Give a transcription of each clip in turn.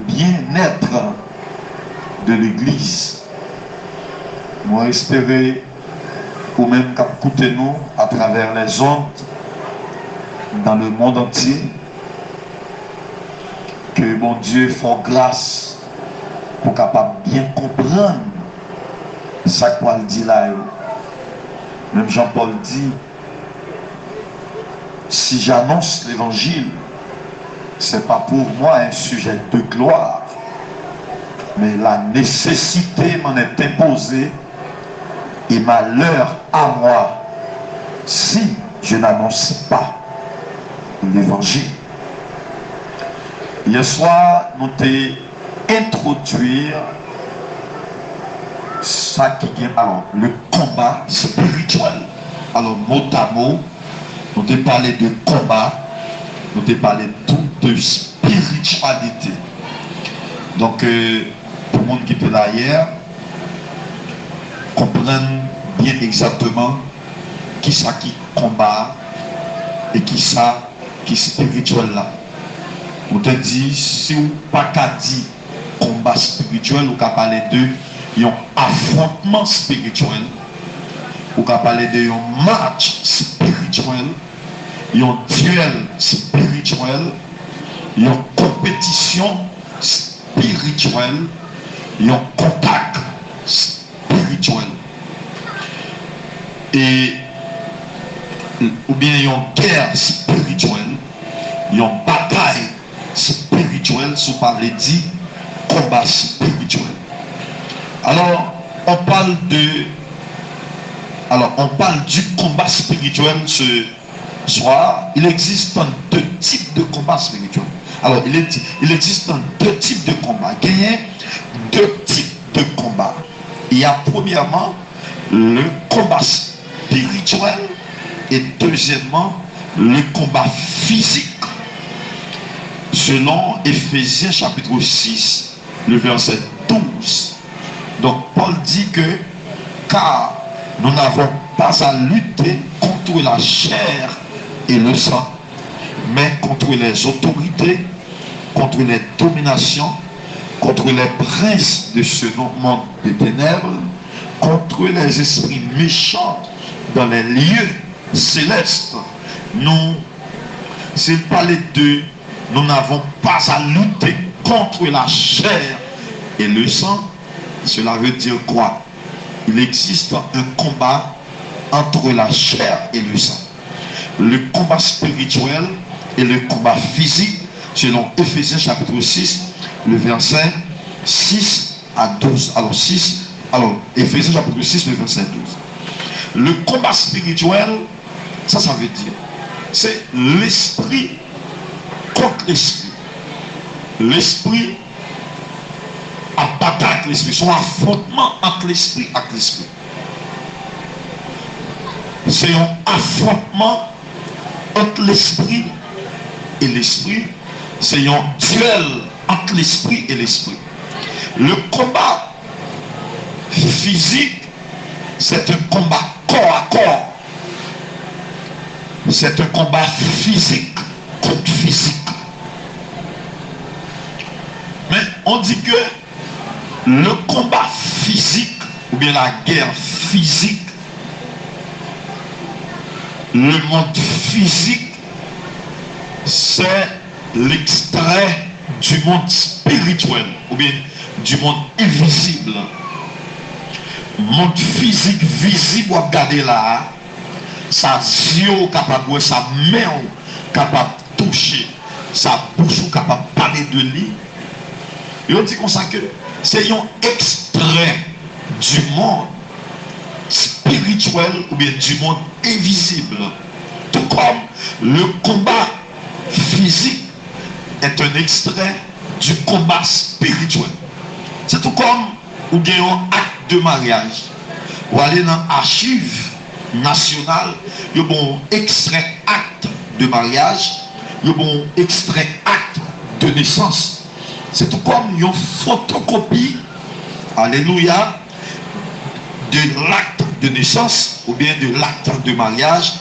bien-être de l'Église. Moi, espérer, ou même qu'écouter nous à travers les ondes, dans le monde entier, que mon Dieu fasse grâce pour capable bien comprendre ça qu'il dit là. Même Jean-Paul dit, si j'annonce l'évangile, c'est pas pour moi un sujet de gloire, mais la nécessité m'en est imposée et malheur à moi si je n'annonce pas l'évangile. Hier soir, nous t'ai introduit ça qui vient, alors le combat spirituel. Alors mot à mot, nous t'ai parlé de combat, nous t'ai parlé de spiritualité. Donc pour le monde qui peut là hier, comprendre bien exactement qui ça qui combat et qui ça qui spirituel là. On te dit, si vous pas qu'à dire combat spirituel, ou qu'à parler de un affrontement spirituel, ou qu'à parler de un match spirituel, un duel spirituel, une compétition spirituelle, un contact spirituel. Et ou bien une guerre spirituelle, une bataille spirituelle, si vous parlez dit combat spirituel. Alors on parle du combat spirituel ce soir. Il existe deux types de combats spirituels. Alors il existe deux types de combats. Il y a deux types de combats. Il y a premièrement le combat spirituel et deuxièmement le combat physique. Selon Éphésiens chapitre 6, le verset 12. Donc Paul dit que car nous n'avons pas à lutter contre la chair et le sang, mais contre les autorités, contre les dominations, contre les princes de ce monde des ténèbres, contre les esprits méchants dans les lieux célestes. Nous, s'il parlait de nous n'avons pas à lutter contre la chair et le sang, cela veut dire quoi? Il existe un combat entre la chair et le sang. Le combat spirituel et le combat physique, selon Éphésiens chapitre 6, le verset 6 à 12. Alors Éphésiens chapitre 6, le verset 12. Le combat spirituel, ça veut dire, c'est l'esprit contre l'esprit. L'esprit a bataille avec l'esprit, son affrontement entre l'esprit et l'esprit. C'est un affrontement entre l'esprit et l'esprit. C'est un duel entre l'esprit et l'esprit. Le combat physique, c'est un combat corps à corps. C'est un combat physique contre physique. Mais on dit que le combat physique, ou bien la guerre physique, le monde physique, c'est l'extrait du monde spirituel, ou bien du monde invisible. Monde physique visible, vous regardez là, sa yeux capable, sa main capable de toucher, sa bouche capable de parler de lui. Et on dit comme ça que c'est un extrait du monde spirituel ou bien du monde invisible. Tout comme le combat physique est un extrait du combat spirituel. C'est tout comme ou bien un acte de mariage. Ou aller dans l'archive nationale, il y a un extrait acte de mariage, il y a un extrait acte de naissance. C'est tout comme une photocopie, alléluia, de l'acte de naissance ou bien de l'acte de mariage,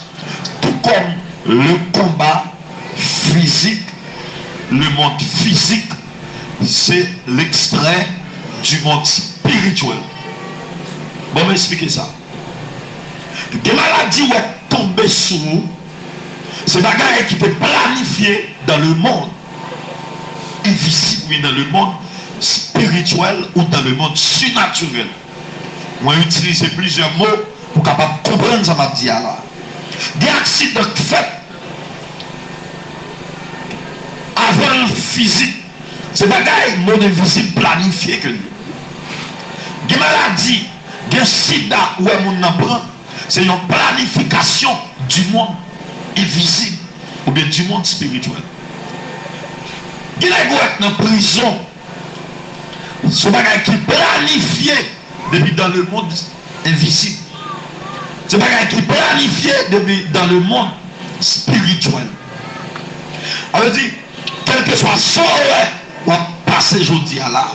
tout comme le combat physique, le monde physique c'est l'extrait du monde spirituel. Bon, on va expliquer ça. Des maladies où est tombé sous nous, c'est des choses qui étaient planifiées dans le monde invisible, dans le monde spirituel ou dans le monde surnaturel. Moi, j'utilise plusieurs mots pour capable comprendre ça m'a dit là. Des accidents faits avant le physique, c'est pas des monde invisible planifié que nous. Des maladies, des sida où on en prend, c'est une planification du monde invisible ou bien du monde spirituel. Il y a dans la prison, ce bagage qui est planifié depuis dans le monde invisible. Ce bagage qui est planifié depuis dans le monde spirituel. Alors dit, quel que soit ce qu'on va passer aujourd'hui à là,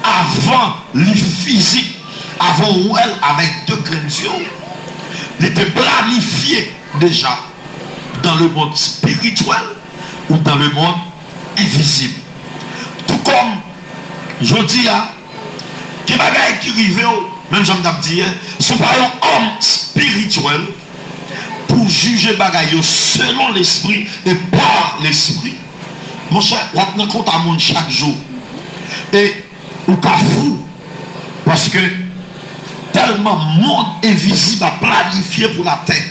avant le physique, avant où elle, avec deux grains d'yeux, il était planifié déjà dans le monde spirituel ou dans le monde invisible. Tout comme je dis à qui bagaille qui arrive, même j'aime dire, sont pas un homme spirituel pour juger bagaille selon l'esprit et par l'esprit. Mon cher, on a compte à monde chaque jour. Et ou qu'à fou parce que tellement monde invisible a planifié pour la terre.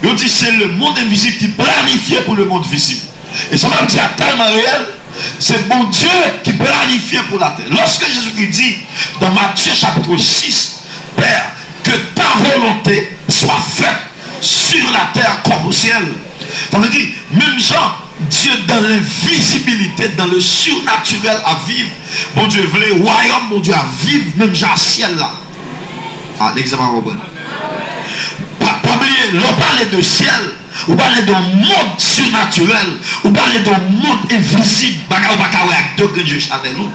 On dit c'est le monde invisible qui planifié pour le monde visible. Et ça même dit à tellement réel, c'est bon Dieu qui planifié pour la terre. Lorsque Jésus dit dans Matthieu chapitre 6, Père, que ta volonté soit faite sur la terre comme au ciel. Ça veut dire, même Jean, Dieu dans l'invisibilité, dans le surnaturel à vivre. Bon Dieu voulait royaume, bon Dieu à vivre, même Jean ciel là. Ah, l'examen Robin. Pas oublier, l'on parle de ciel, ou parle d'un monde surnaturel, ou parle d'un monde invisible, avec deux que Dieu avec nous.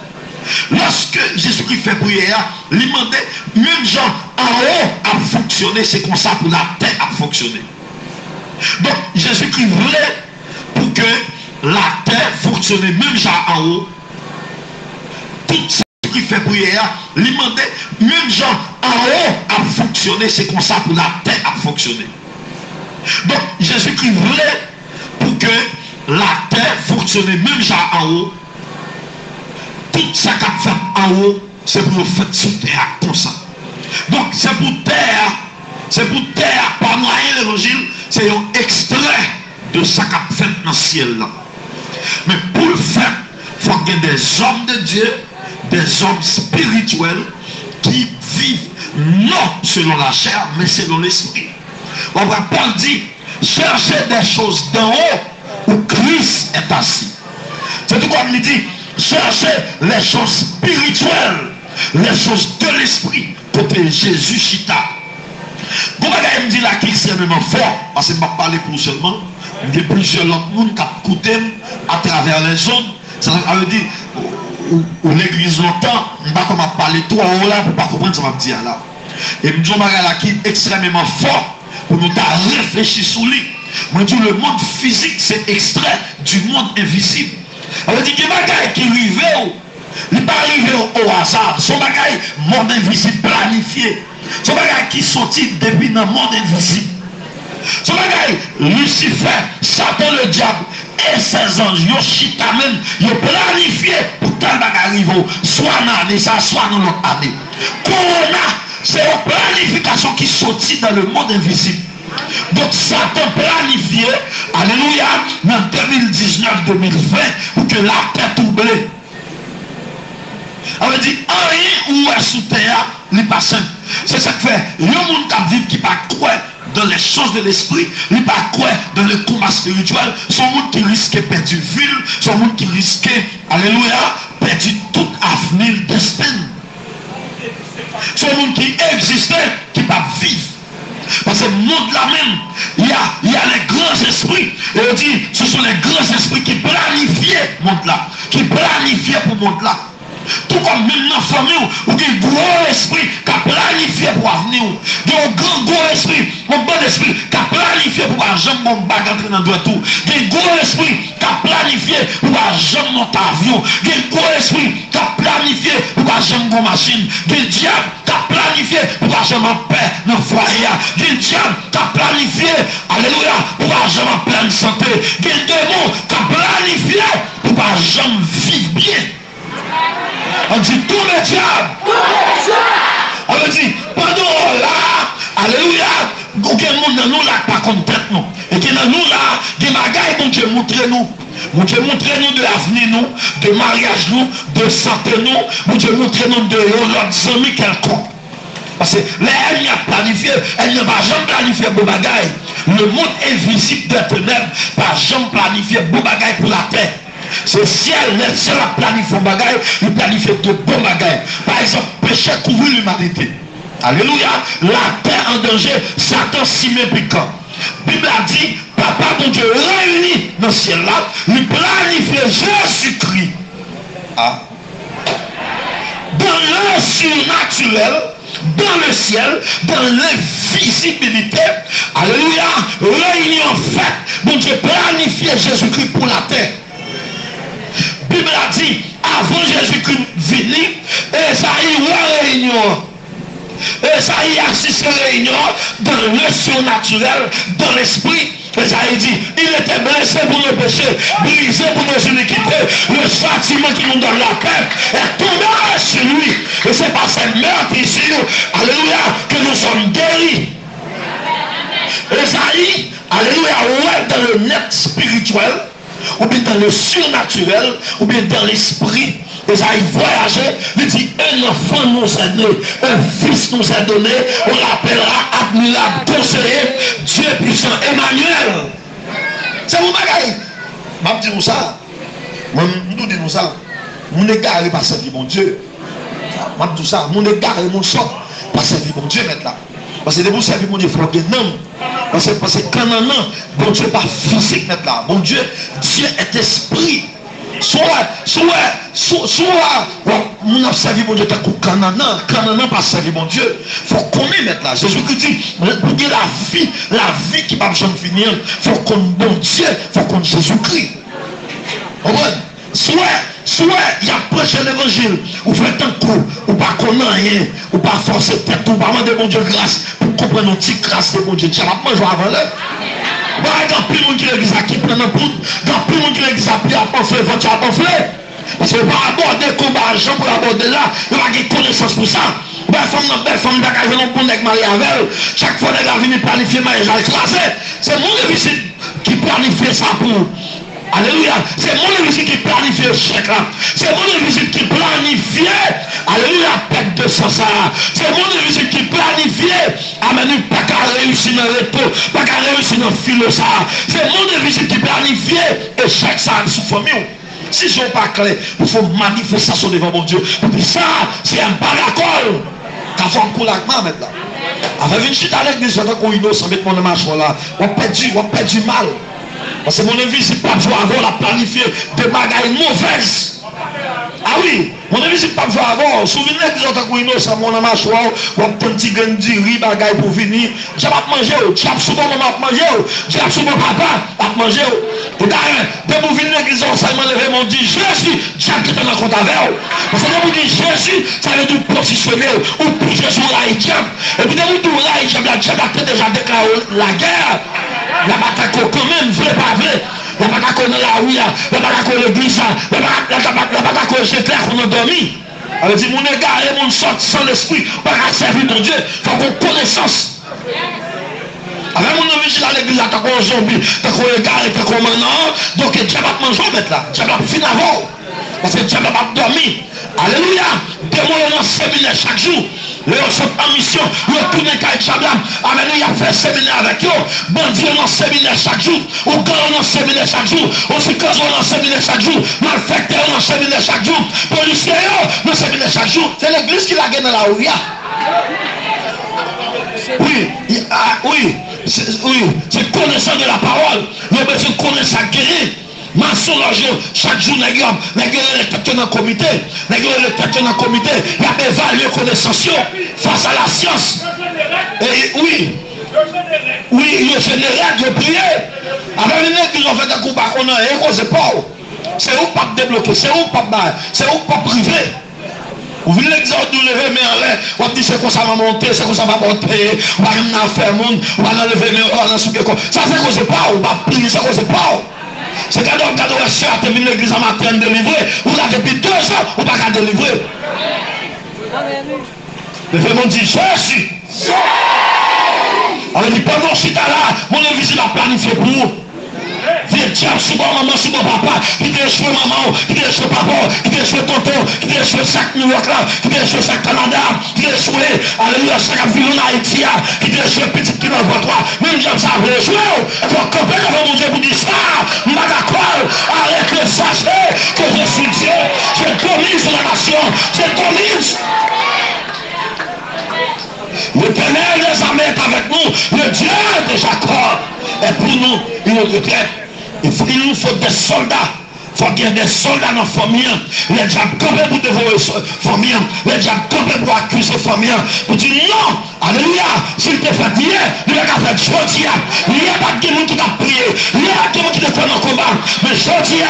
Lorsque Jésus-Christ fait prière, il demandait, même Jean en haut a fonctionné, c'est comme ça pour la terre a fonctionné. Donc Jésus-Christ voulait pour que la terre fonctionne, même Jean en haut. Tout ce qui fait prière, il demandait, même Jean en haut a fonctionné, c'est comme ça pour la terre a fonctionné. Donc Jésus-Christ voulait pour que la terre fonctionne, même Jean en haut. Tout ça qu'a fait en haut, c'est pour faire sur terre comme ça. Donc c'est pour terre, par moyen de l'évangile, c'est un extrait de ça qu'a fait dans le ciel là. Mais pour le faire, il faut qu'il y ait des hommes de Dieu, des hommes spirituels qui vivent non selon la chair, mais selon l'esprit. On va Paul dit, cherchez des choses d'en haut où Christ est assis. C'est tout comme il dit, cherchez les choses spirituelles, les choses de l'esprit, côté Jésus chita. Vous voyez, me dit là qui est extrêmement fort, parce que je ne vais pas parler pour seulement, il y a plusieurs autres monde qui écoutent à travers les zones. Ça veut dire, ou l'église longtemps, je ne vais pas parler tout en haut là pour ne pas comprendre ce que je vais dire là. Et je dis là qui est extrêmement fort pour nous réfléchir sur lui. Moi je dis le monde physique c'est extrait du monde invisible. Ça veut dire que les bagages qui arrivent, ils ne pas arriver au hasard. Son bagage monde invisible planifié. Son bagage qui sortit depuis dans le monde invisible. Son bagage, Lucifer, Satan le diable et ses anges, ils chita même, ils planifié pour tel bagage arrive, soit dans l'année, soit dans l'autre année. Corona, c'est une planification qui sortit dans le monde invisible. Donc Satan planifié, alléluia, dans 2019-2020, pour que la terre troublée. On veut dire, rien où est sous terre, n'est pas simple. C'est ça que fait, le monde qui vit, qui ne pas croire dans les choses de l'esprit, il ne pas croire dans le combat spirituel, son monde qui risque de perdre une ville, son monde qui risque, alléluia, perdre tout avenir destin. Son monde qui existait, qui ne pas vivre. Parce que le monde là même, il y a les grands esprits. Et on dit, ce sont les grands esprits qui planifient le monde là. Qui planifient pour le monde là. Tout comme même dans la famille, ou un gros esprit qui a planifié pour l'avenir. Il y a un gros esprit, un bon esprit qui a planifié pour la jambe mon bague entrer dans le tout. Il y a un gros esprit qui a planifié pour la jambe mon avion. Il y a un gros esprit qui a planifié pour la jambe mon machine. Il y a un diable qui a planifié pour la jambe en paix dans le foyer. Il y a un diable qui a planifié, alléluia, pour la jambe en pleine santé. Il y a un démon qui a planifié pour la jambe vivre bien. On dit tout le diable. On dit pendant là, alléluia, aucun monde dans nous là pas contre tête nous. Et que dans nous là, des bagailles dont Dieu montre nous. Mon Dieu montre nous de l'avenir nous, de mariage nous, de santé nous. Mon Dieu montre nous de l'autre amis quelconque. Parce que là, elle n'y a planifié, elle ne va jamais planifier beau bagaille. Le monde invisible des ténèbres va jamais planifier beau bagaille pour la terre. C'est si elle laisse la planifier bagaille, il planifie de bons bagailles. Par exemple, péché couvre l'humanité. Alléluia. La terre en danger, Satan s'y met piquant. La Bible a dit, papa mon Dieu réuni dans le ciel là, il planifie Jésus-Christ. Ah. Dans le surnaturel, dans le ciel, dans l'invisibilité, alléluia, réuni en fait, mon Dieu planifie Jésus-Christ pour la terre. La Bible a dit, avant Jésus-Christ venir, Esaïe la réunion. Esaïe assiste à la réunion dans le surnaturel, dans l'esprit. Esaïe dit, il était blessé pour nos péchés, brisé pour nos iniquités. Le châtiment qui nous donne la paix est tombé sur lui. Et c'est par cette meurtrissure, alléluia, que nous sommes guéris. Esaïe, alléluia, ouais, dans le net spirituel, ou bien dans le surnaturel, ou bien dans l'esprit. Esaïe voyageait, il dit, un enfant nous a donné, un fils nous a donné, on l'appellera admirable, conseiller, Dieu puissant, Emmanuel. C'est mon bagaille. Je dis ça. Je dis ça. Mon égard est pas servi mon Dieu. Je dis ça. Mon égard est mon sort. Pas servi mon Dieu maintenant. Parce que de vous servir mon Dieu, il faut que non. Parce que quand non, mon Dieu n'est pas physique maintenant. Mon Dieu, Dieu est esprit. Soit, mon a servi mon Dieu, t'as coup Canaan pas servi mon Dieu. Faut qu'on y mette là. Jésus-Christ dit, pour dire la vie qui va jamais finir, faut qu'on bon Dieu, faut qu'on Jésus-Christ. Soit, il y a prêché l'évangile, ou fait un coup, ou pas connaître rien, ou pas forcer tête, ou pas demander mon Dieu grâce, pour comprendre une petite grâce de mon Dieu. Tu vas pas manger avant l'heure. Il y a plus de monde qui l'église qui prend un poudre, il y a plus de monde qui l'église qui a pamphlet, tu as pamphlet. Parce que par aborder le combat, les gens pour aborder là, il n'y a pas de connaissance pour ça. Belle femme, d'accord, je n'ai pas de mariage avec elle. Chaque fois qu'elle a venu planifier, mariage à écraser. C'est mon visite qui planifie ça pour. Alléluia. C'est mon visite qui planifie chèque là. C'est mon visite qui planifie. Alléluia. Pète de sang ça. C'est mon visite qui planifie. Amen. Pas qu'à réussir dans le repos. Pas qu'à réussir dans le fil ça. C'est mon visite qui planifie. Et chaque ça sous famille. Si je n'ai pas clair, il faut manifestation devant mon Dieu. Et puis ça, c'est un paracole. T'as fait un coup là maintenant. Avec une chute à l'église, je vais innocent, mettre mon mâchoire là. On perd du mal. Parce que mon avis, c'est pas jouer avant la planifier des bagailles mauvaises. Ah oui, mon avis, c'est pas jouer avant. Souvenez-vous que j'entends qu'on innocent, mon mâchoire, ou un petit grain de riz, bagaille pour venir. J'ai pas mangé, j'ai souvent manger, j'ai souvent papa à manger. Et d'ailleurs, dès que vous venez à l'église, ça m'a levé, m'ont dit Jésus, j'ai qui est en compte avec vous. Parce que vous dites Jésus, ça veut dire positionner, ou pour Jésus là, il tient. Et puis, dès que vous dites là, il tient, il a déjà déclaré la guerre. La bataille quand même, vrai pas vrai. La bataille dans la rue, la bataille l'église, la bataille c'est clair qu'on a dormi. Elle dit, mon égard et mon sort sans l'esprit, pas qu'à servir mon Dieu, il faut qu'on connaissance. Avec mon avis, à l'église, t'as qu'on zombie, t'as qu'on égard et t'as qu'on maintenant, donc Dieu va te manger mettre là, Dieu va te finir avant. Parce que Dieu va te dormir. Alléluia. Démon dans le séminaire chaque jour. Les gens sont en mission. Ils retournent à Chablam. Amen. Il a fait séminaire avec eux. Bandit dans le séminaire chaque jour. Ou gars dans le séminaire chaque jour. Aussi quand dans le séminaire chaque jour. Malfecteur dans le séminaire chaque jour. Policier dans le séminaire chaque jour. C'est l'église qui l'a gagné dans la rue. Oui. C'est connaissant de la parole. Il a besoin de connaître sa guérison. Mensonge chaque jour, les gars, tête dans le comité. Les tête dans le comité, il y a évalué connaissance face à la science. Et oui. Oui, le général de prier. Avec les nègres qui ont fait des coups bas, on a un c'est pas. C'est où pas débloquer, c'est où pas bail, c'est où pas privé. Vous voulez l'exemple de lever, mais en l'air, on dit c'est comme ça va monter, c'est comme ça va monter, on va en faire monde, on va enlever, on va en souper. Ça c'est qu'on sait pas, on va plier, c'est qu'on sait pas. C'est quand on regarde le chef, tu viens l'église en matin délivrer, on a depuis 2 ans, on va pas délivrer. Le fait mon dit Jésus. Alors il dit pendant que je suis là, mon invisible a planifié pour vous. Viens diable sur mon maman, sur mon papa, qui t'a échoué maman, qui t'a échoué papa, qui t'a échoué tonton, qui t'a échoué chaque New York là, qui t'a échoué chaque Canada, qui t'a échoué, alléluia, chaque ville en Haïti, qui t'a échoué petit qui dans le toi, même j'aime ça, vous échoué, il faut camper devant mon Dieu pour dire ça, je suis d'accord, arrêtez, sachez que je suis Dieu, je domine sur la nation, je domine. L'éternel des armées est avec nous, le Dieu de Jacob est pour nous, il nous regrette. Il nous faut des soldats. Il faut qu'il y ait des soldats dans la famille. Les diables campent pour dévorer la famille. Les diables campent pour accuser la famille. Pour dire non. Alléluia. S'il te fait hier, il va faire aujourd'hui. Il n'y a pas de monde qui a prié. Il n'y a pas de monde qui a fait un combat. Mais aujourd'hui,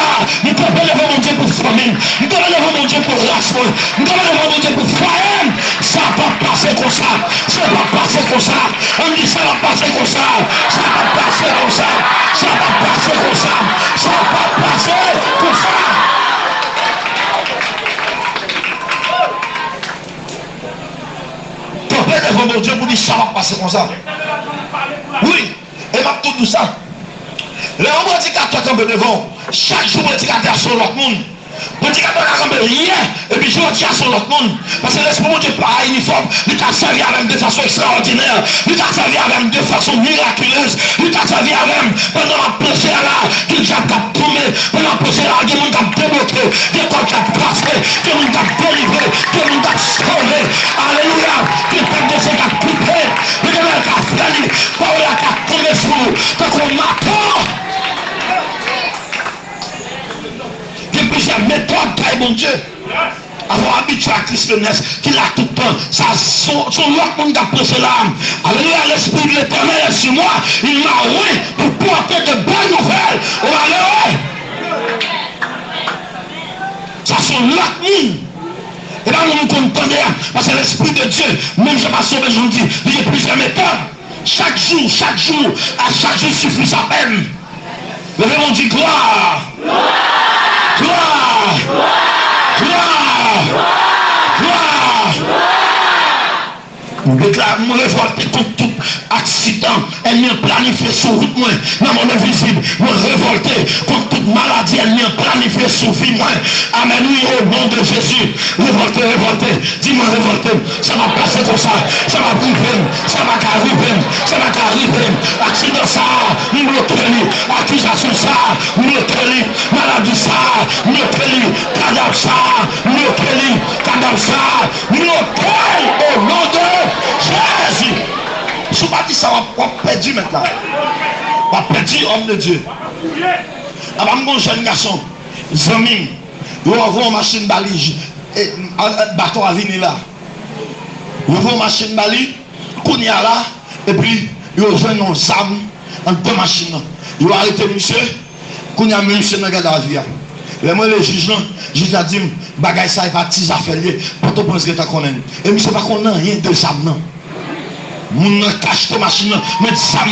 nous pouvons devant mon Dieu pour famille. Nous pouvons devant mon Dieu pour race. Nous pouvons devant mon Dieu pour foyer. Ça ne va pas passer comme ça. Ça ne va pas passer comme ça. On dit ça va passer comme ça. Ça va passer comme ça. Ça va passer comme ça. Ça va passer comme ça. Devant mon Dieu pour dire ça va passer comme ça. Oui, et m'a tout ça. Les prédicateurs tombent devant. Chaque jour, les prédicateurs sont l'autre monde. Les prédicateurs tombent rien. Et puis, je dis à son l'autre monde. Parce que l'esprit de Dieu pas uniforme. Il t'a servi avec de façon extraordinaire. Il t'a servi avec de façon miraculeuse. Il t'a servi avec pendant la prêche là. Qu'il t'a tombé. Pendant la prêche là, il y a des gens qui ont débloqué. Des gens qui ont passé. Des gens qui ont délivré. Des gens qui ont sauvé. Alléluia. Des gens qui ont coupé. Des gens qui ont fait. Paul a tombé sur nous. Donc on m'attend. Il y a plusieurs méthodes par mon Dieu. Avoir habitué à Christ le Ness, qu'il a tout le temps. Ça, son l'autre monde qui a prêché l'âme. Alléluia, l'esprit de l'éternel est sur moi. Il m'a envoyé pour porter de bonnes nouvelles. Oh, alléluia. Ça, son l'autre monde. Et là, nous nous comprenons, parce que l'esprit de Dieu, même je ne vais pas sauver, je vous dis, il y a plusieurs méthodes. Chaque jour, à chaque jour suffit sa peine. Le on dit gloire. Gloire. Nous déclarons, nous révolter contre tout accident, ennemi planifié sur route moi, dans mon invisible, nous révolter contre toute maladie, ennemi planifié sur vie moi. Amen, oui, au nom de Jésus. Révolter, dis-moi révolter, ça va passer comme ça, ça va arriver, ça va arriver, accident ça, nous bloquons, accusation ça, nous bloquons, maladie ça, nous bloquons, cadavre ça, nous bloquons, cadavre ça, nous bloquons au nom de Jésus. Je ne pas dit ça, on va perdre maintenant. On va perdre homme de Dieu. Alors, mon jeune garçon, Zami, il va avoir une machine balise, bateau à venir là. Il va avoir une machine balise, qu'on y a là, et puis il va avoir une âme en deux machines. Il va arrêter monsieur, qu'on y a monsieur dans la vie. Et moi, le juge, je a dit, bagay ça, il va tirer affaire lié, pour te penser que tu connais. Et monsieur, pas qu'on a rien de ça, non. Moun cache ta machine, met zam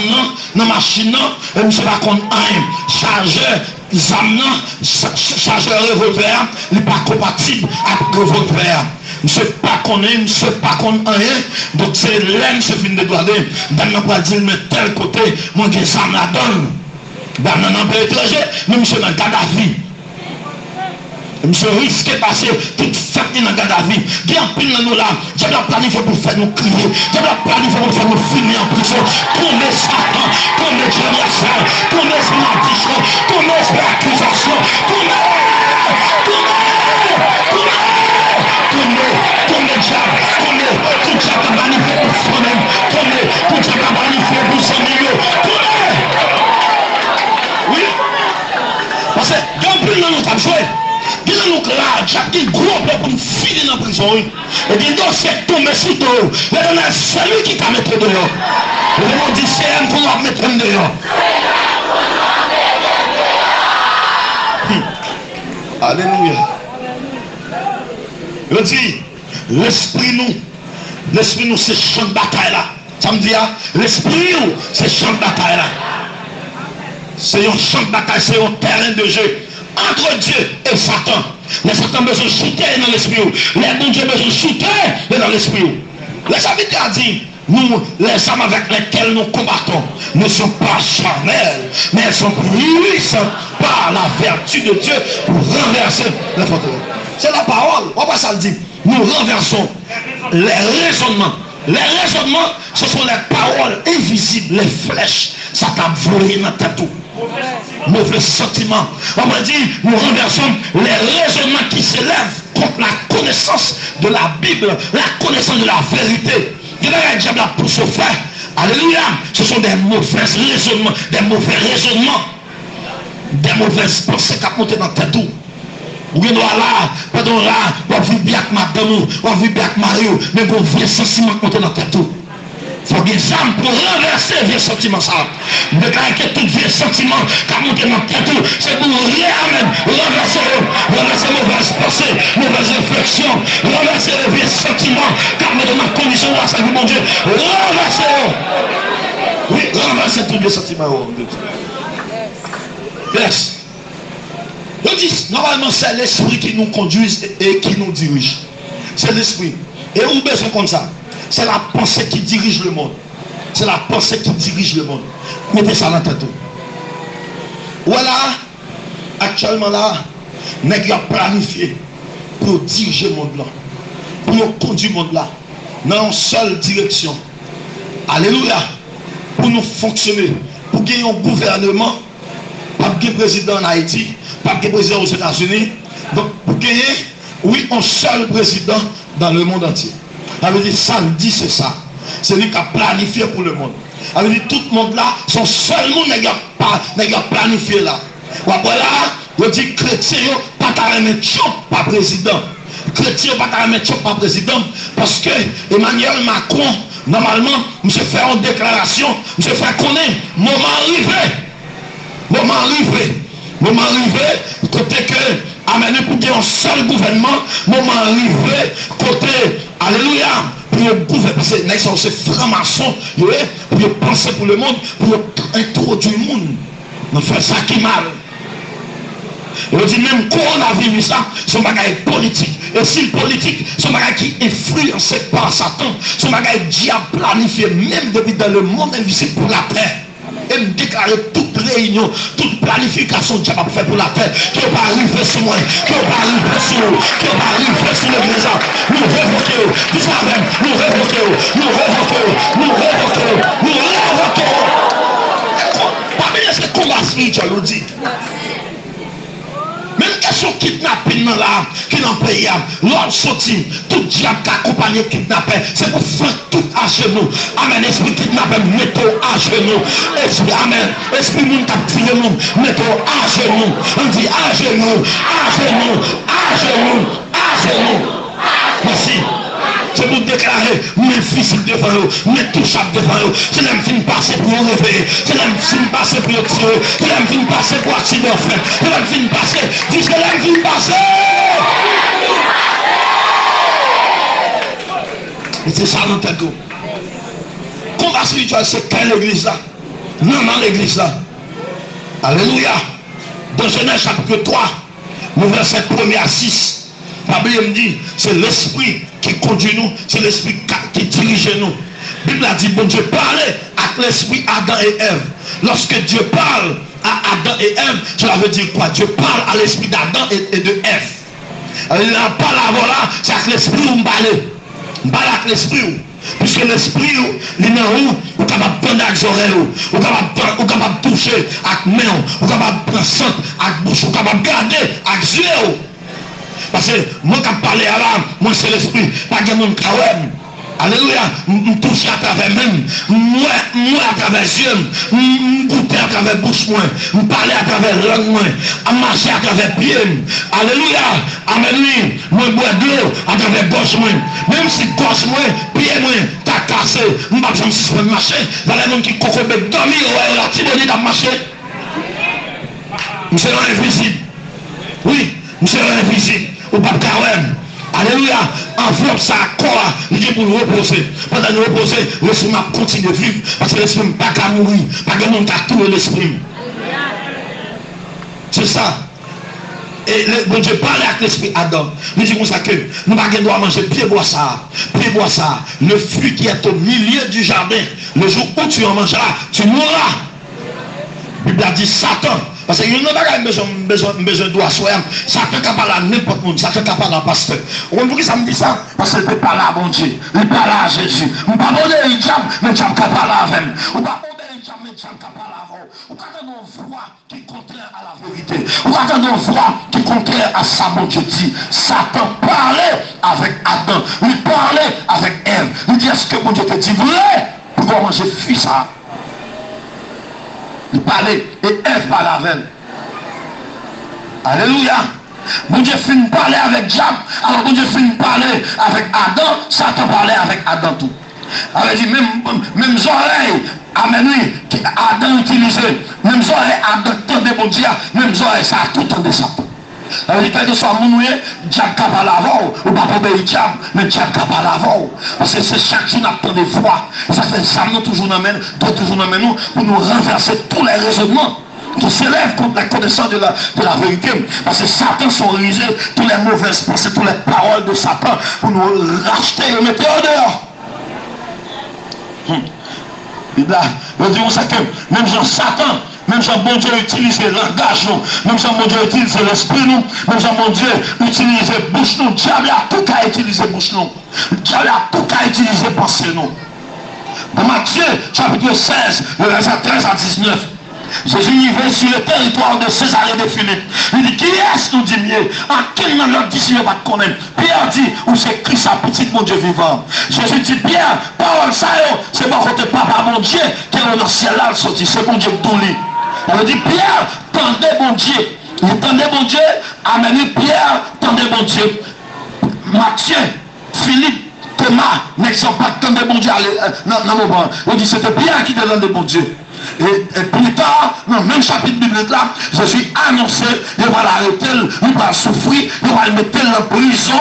dans machine, et monsieur pas qu'on rien. Chargeur, zam chargeur revolver, il n'est pas compatible avec revolver. Monsieur pas qu'on est, monsieur pas qu'on rien. Donc c'est l'aime, c'est fini de garder. Dans n'a pas dit, mais tel côté, moi j'ai zam la donne. Dans un pays étranger, mais monsieur dans le Gaddafi. Monsieur risque de passer toute fête dans le Gaddafi. Il y a un pile dans nous là. J'ai la planifié pour faire nous crier. J'ai la planifié pour faire nous filmer en prison. Tous les Satan, tous les générations, tous les malédictions, tous les accusations, tous les diables, tout diable magnifié pour soi-même, tout diable magnifié pour son milieu, oui. Parce que il y a un pile dans nous qui a joué. Il nous clave, Jacques qui gros pour nous filer dans la prison. Et dit non, c'est tombé sur toi. L'éternel, c'est lui qui t'a mis dehors. Le monde dit c'est elle qu'on va mettre dehors. Alléluia. Je dis, l'esprit nous, c'est champ de bataille là. Ça me dit, l'esprit nous, c'est champ de bataille là. C'est un champ de bataille, c'est un terrain de jeu entre Dieu et Satan. Les Satan besoin de shooter dans l'esprit. Les bon Dieu besoin de shooter dans l'esprit. Les Savités a dit, nous, les âmes avec lesquelles nous combattons ne sont pas charnelles, mais elles sont puissantes par la vertu de Dieu pour renverser les forteresses. C'est la parole. On va ça le dire. Nous renversons les raisonnements. Les raisonnements, ce sont les paroles invisibles, les flèches. Ça t'a volé dans la tête. Mauvais sentiments. On va dire, nous renversons les raisonnements qui s'élèvent contre la connaissance de la Bible, la connaissance de la vérité. Il y a un diable pour se faire. Alléluia. Ce sont des mauvais raisonnements, des mauvaises pensées qui ont monté dans la tête. Ou bien là, pendant là, on vit bien avec madame, on vit bien avec Mario, mais on vient sentiment qui monté dans la tête. Il faut des âmes pour renverser les vieux sentiments. Mais quand tout vieux sentiment qui a monté dans la tête, c'est pour renverser mauvaises pensées, mauvaises réflexions, renverser les vieux sentiments qui a monté dans la condition de la salut, mon Dieu. Renverser. Oui, renverser tous les sentiments. Yes. Je dis, normalement, c'est l'esprit qui nous conduit et qui nous dirige. C'est l'esprit. Et où besoin comme ça? C'est la pensée qui dirige le monde. C'est la pensée qui dirige le monde. Mettez ça dans la tête. Voilà, actuellement là, nous avons planifié pour diriger le monde là. Pour conduire le monde là. Dans une seule direction. Alléluia. Pour nous fonctionner. Pour gagner un gouvernement. Pas de président en Haïti. Pas de président aux États-Unis. Donc, pour gagner, oui, un seul président dans le monde entier. Ça veut dire, samedi, c'est ça. C'est lui qui a planifié pour le monde. Ça veut dire, tout le monde là, son seul monde n'a pas planifié là. Voilà, je dis, chrétien, pas ta remettre pas président. Chrétien, pas ta remettre pas président. Parce que Emmanuel Macron, normalement, M. fait une déclaration, M. fait connaître, moment arrivé, côté que, amené pour qu'il y ait un seul gouvernement, moment arrivé, côté, alléluia, pour gouverner, c'est franc-maçon, pour penser pour le monde, pour introduire le monde. On fait ça qui mal. On dit même coronavirus, ça, son bagage politique. Et si le politique, son bagage qui est influencé par Satan, son bagage diable planifié, même depuis dans le monde invisible pour la paix. Et me déclarer toute réunion, toute planification que j'ai fait pour la paix, qui va pas arriver sur moi, qui va pas arriver sur nous, qui va pas arriver sur l'église. Nous révoquons, tout ça même, nous révoquons. Pas bien ce combat spirituel, on dit. Même question kidnapping là, qui dans le pays, l'homme sorti, tout diable qui accompagne kidnapping, c'est pour faire tout à genoux. Amen, esprit kidnapping, mettez à genoux. Esprit, amen, esprit moun qui a tiré moun, mettez à genoux. On dit à genoux. Merci. C'est pour déclarer mes fils devant eux, mes touchables devant eux. C'est l'aime fin passer pour nous réveiller. C'est l'aime fin passer pour nous tirer. C'est l'aime fin passer pour accident fait. C'est l'aime fin passer. Dis que l'aime fin passer. Et c'est ça dans tête. Combat spirituel, c'est quelle église là? Non, dans l'église là. Alléluia. Dans Genèse chapitre 3, le verset 1er à 6. La Bible me dit, c'est l'esprit qui conduit nous, c'est l'esprit qui dirige nous. La Bible a dit, bon Dieu parlait à l'esprit Adam et Ève. Lorsque Dieu parle à Adam et Ève, cela veut dire quoi? Dieu parle à l'esprit d'Adam et de Ève. Alors, la parole là, c'est avec l'esprit où on parle. On parle avec l'esprit. Puisque l'esprit, il est où? Vous êtes capable de prendre avec les oreilles, vous êtes capable de toucher avec les mains, vous êtes capable de prendre sang avec la bouche, vous êtes capable de garder avec les yeux. Parce que moi qui parle à l'âme, moi c'est l'esprit, pas de monde qui Alléluia, me toucher à travers même, moi à travers les yeux, me goûter à travers la bouche, me parler à travers la langue, me marcher à travers les pieds. Alléluia, amen, moi boire de l'eau à travers la gauche, même si gauche, pied, t'as cassé, je ne sais pas marcher, dans les gens qui coquent, dormir, la tibonite à marcher. Monsieur l'invisible, oui, monsieur l'invisible, au pape Carême. Alléluia, enveloppe ça à quoi il dit pour nous reposer. Pendant nous reposer, l'esprit m'a continué de vivre. Parce que l'esprit n'a pas qu'à mourir. Pas que monde a tué l'esprit. C'est ça. Et bon Dieu parle avec l'esprit Adam. Nous disons ça que nous ne pouvons pas manger pied bois ça. Pied bois ça. Le fruit qui est au milieu du jardin. Le jour où tu en mangeras, tu mourras. La Bible a dit Satan. Parce qu'il n'y a pas besoin de doigt soir. Satan n'a pas là n'importe monde. Satan n'a pas là pasteur. On dit que ça me dit ça. Parce qu'il n'est pas là, bon Dieu. Il n'est pas là, Jésus. On ne peut pas donner un diable, mais le diable n'a pas là avec. On ne peut pas donner un diable, mais le diable n'a pas là avec. On ne peut pas donner une voix qui est contraire à la vérité. On ne peut pas donner une voix qui est contraire à ça, mon Dieu dit. Satan parlait avec Adam. Il parlait avec Ève. Il dit, est-ce que mon Dieu te dit, vous voulez pouvoir manger fruit ça? Il parlait et Ève parlait avec elle. Alléluia. Bon Dieu finit de parler avec Diable. Alors bon Dieu finit de parler avec Adam. Satan parlait avec Adam tout. Alors il dit même oreilles. Amen. Adam utilisait. Même oreilles Adam tendait bon Dieu. Même oreilles ça a tout tendu Satan. Alors il dit que soit mounoué, Diable n'a pas l'avant, ou pas obéir Diable, mais Diable n'a pas l'avant. Parce que c'est chaque jour qu'on a des voix. Ça fait ça nous toujours nous amène, toujours nous amène nous pour nous renverser tous les raisonnements qui s'élèvent contre la connaissance de la vérité. Parce que Satan sonorise toutes les mauvaises pensées, toutes les paroles de Satan pour nous racheter et mettre en dehors. Il dit ça que même Jean Satan, même Jean bon Dieu utilise le langage nous, même Jean bon Dieu utilise l'esprit nous, même Jean bon Dieu utilise bouche nous, diable a tout qu'à utiliser bouche nous, diable a tout qu'à utiliser pensée nous. Dans Matthieu chapitre 16, le verset 13 à 19. Jésus y va sur le territoire de Césarée de Philippe. Il dit, qui est-ce nous dit mieux? En quel nom leur disciple va te connaître? Pierre dit, où c'est Christ à petit mon Dieu vivant. Jésus dit, Pierre, parole ça, c'est mon côté papa mon Dieu, qui est dans le ciel là, c'est mon Dieu tout lit. On dit, Pierre, tendez mon Dieu. Il tendez mon Dieu, amenez Pierre, tendez mon Dieu. Matthieu, Philippe, Thomas, n'exemple pas tendez mon Dieu dans mon banc. On dit, c'était Pierre qui demandait mon Dieu. Et plus tard, dans le même chapitre biblique là, je suis annoncé, il va l'arrêter, il va souffrir, il va le mettre en prison,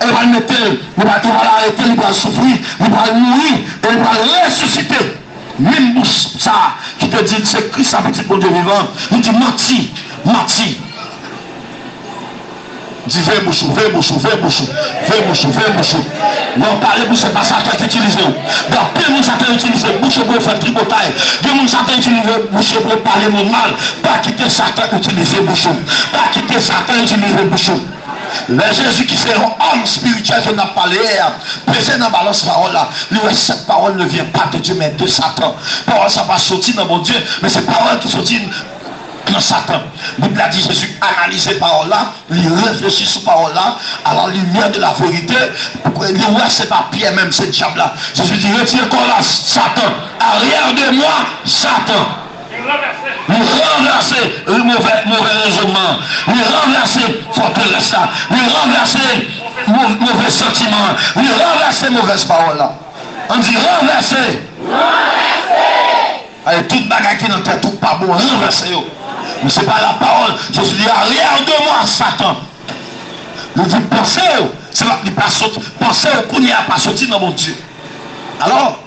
il va le mettre, il va l'arrêter, il va souffrir, il va mourir, et il va ressusciter. Même bouche ça, qui te dit, c'est Christ, un petit bon Dieu vivant, il dit, menti, menti. Dis, viens bouchou, viens bouchou, viens bouchou, viens bouchou, viens bouchou. Non, parler bouche, c'est pas ça qui est utilisé. Donc, peu de monde ça utilisé bouche pour faire tripotaille. Peu de monde ça utilisé bouche pour parler mon mal. Pas quitter Satan utiliser bouchon. Pas quitter Satan utiliser bouchon. Le Jésus qui c'est un homme spirituel qui n'a pas l'air, pesé dans la balance parole là. Lui, cette parole ne vient pas de Dieu, mais de Satan. Parole, ça va sortir dans mon Dieu, mais c'est parole qui sortit dans Satan. La Bible a dit Jésus analysait parole là, il réfléchit sur parole là, à la lumière de la vérité. Il dit ouais, c'est pas Pierre même, c'est le diable là. Jésus dit retire quoi là, Satan. Arrière de moi, Satan. Nous renverser le mauvais raisonnement, nous renverser forteresse là, nous renverser mauvais sentiments, nous renverser mauvaise parole là. On dit renverser. Allez, toute bagarre qui n'en tête, tout pas bon, renverser. Mais ce n'est pas la parole. Jésus dit arrière de moi, Satan. Il dit pensez, c'est pas pas sorti. Pensez qu'on n'y a pas sorti dans mon Dieu. Alors,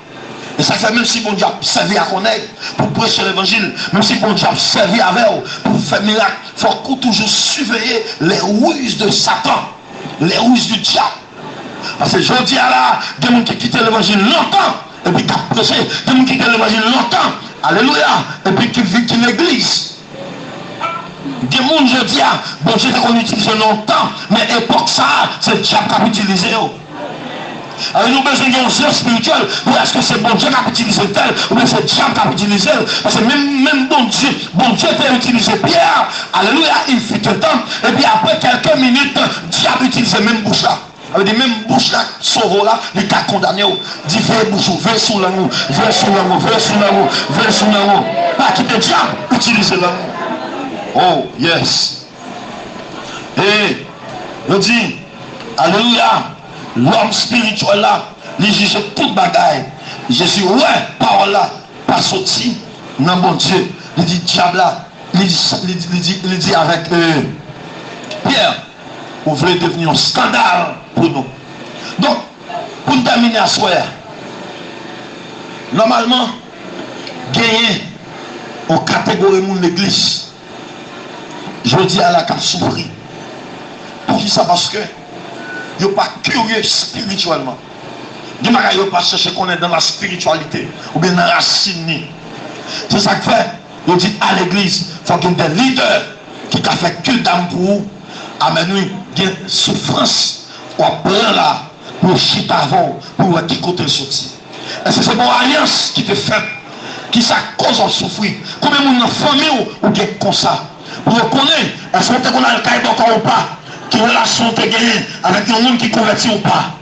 et ça fait même si mon Dieu a servi à connaître pour prêcher l'évangile, même si mon Dieu a servi avec vous pour faire miracle, il faut toujours surveiller les ruses de Satan, les ruses du diable. Parce que je dis à là, des gens qui quittent l'évangile longtemps, et puis qui ont prêché, des gens qui quittent l'évangile longtemps, alléluia, et puis qui vivent l'église. Des gens, je dis, bon Dieu qu'on utilise longtemps, mais époque ça, c'est le diable qui a utilisé. Alors nous avons besoin d'un jeu spirituel, ou est-ce que c'est bon Dieu qui a utilisé tel, ou bien c'est le diable qui a utilisé, parce que même bon Dieu peut utiliser Pierre, alléluia, il fut un temps, et puis après quelques minutes, le diable utilise même bouche là. Avec des mêmes bouches là, sauve là, les cas condamnés. Dit vers bouche, vers sous l'amour, vers sous l'amour, vers sous l'amour, vers sous l'amour. Pas quitter le diable, utilisez l'amour. Oh, yes. Et, je dis, alléluia, l'homme spirituel là, il juge toute bagaille. Je suis, ouais, parole là, pas sorti, non, bon Dieu. Il dit, diable là, il dit avec Pierre, vous voulez devenir un scandale pour nous. Donc, pour nous terminer à soir, normalement, gagner en catégorie de l'église, je dis à la carte souffrir. Pour qui ça? Parce que ils ne sont pas curieux spirituellement. Ils ne sont pas chercher qu'on est dans la spiritualité ou bien dans la racine. C'est ça que fait. Ils disent à l'église, il faut qu'il y ait des leaders qui ont fait que d'âme pour vous. Amen, oui, il y a une souffrance ou un plan là pour chiter avant, pour qui côté sorti. Et c'est une alliance qui te fait, qui ça cause de souffrir. Combien de monde dans la famille ou bien comme ça? Vous reconnaissez, est-ce qu'on a le cahier d'encore ou pas? Quelle relation tu as gagné avec un monde qui convertit ou pas?